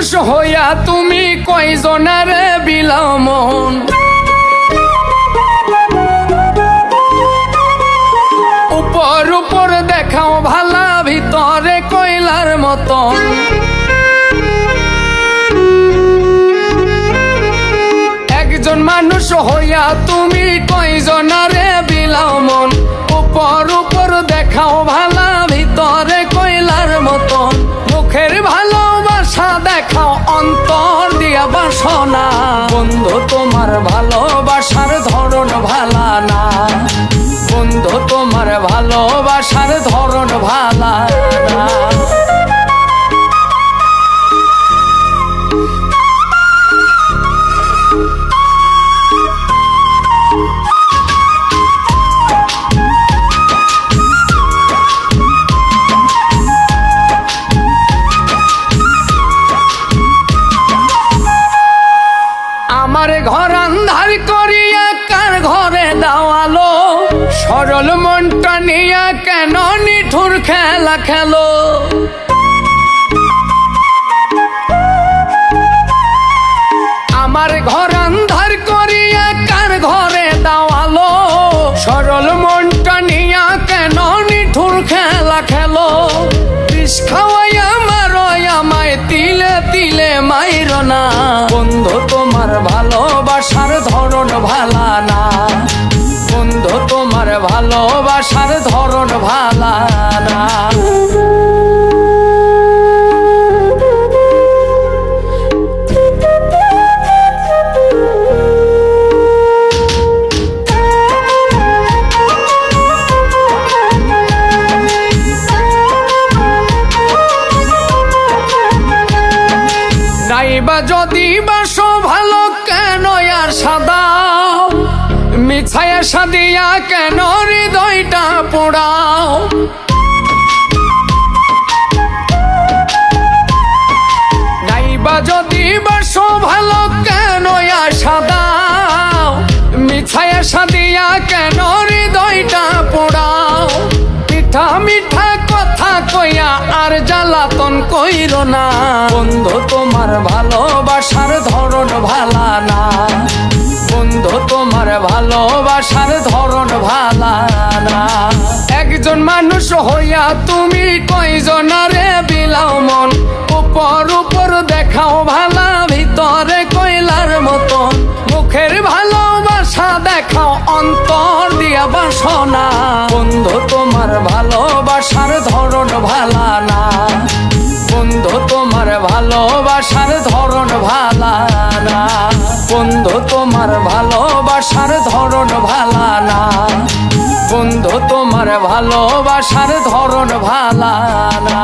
মানুষ হইয়া তুমি কয়জনারে বিলাও মন। উপর উপর দেখাও ভালা, ভিতরে কয়লার মতন। একজন মানুষ হইয়া তুমি কয়জনারে বিলাও মন। উপর উপর দেখাও ভালা, ভিতরে কয়লার মতন। মুখের ভালোবাসা দেখাও, অন্তর দিয়া বাসনা। বন্ধু তোমার ভালোবাসার ধরন ভালা না, বন্ধু তোমার ভালোবাসার ধরন ভালা না। আমার ঘর আন্ধার করিয়া কার ঘরে দাওয়ালো। সরল মনটা নিয়া কেন নিঠুর খেলা খেলো। আমার ঘর আন্ধার করিয়া কার ঘরে দাওয়ালো। সরল মনটা নিয়া কেন নিঠুর খেলা খেলো। বিষ খাওয়াইয়া মারো আমায়, তিলে তিলে মাইর না। বন্ধু তোমার ভালোবাসার ধরন ভালা না, বন্ধু তোমার ভালোবাসার ধরন ভালা না। নাইবা যদি বাসো ভালো কেন আর সাদাও। মিছায়া সাদিয়া কেন হৃদয়টা পোড়াও। নাইবা যদি বাসো ভালো কেন আর সাদাও। মিছায়া সাদিয়া কেন হৃদয়টা পোড়াও। মিঠা মিঠা কথা কইয়া আর জ্বালাতন কইরো না। বন্ধু তোমার ভালোবাসার ধরন ভালা না, বন্ধু তোমার ভালোবাসার ধরন ভালা না। একজন মানুষ হইয়া তুমি কয়জনারে বিলাও মন। উপর উপর দেখাও ভালা, ভিতরে কয়লার মতন। মুখের ভালোবাসা দেখাও, অন্তর দিয়া বাসনা। বন্ধু তোমার ভালোবাসার ধরন ভালা না, বন্ধু তোমার ভালোবাসার ধরন ভালা না। বন্ধু তোমার ভালোবাসার ধরন ভালা না, বন্ধু তোমার ভালোবাসার ধরন ভালা না।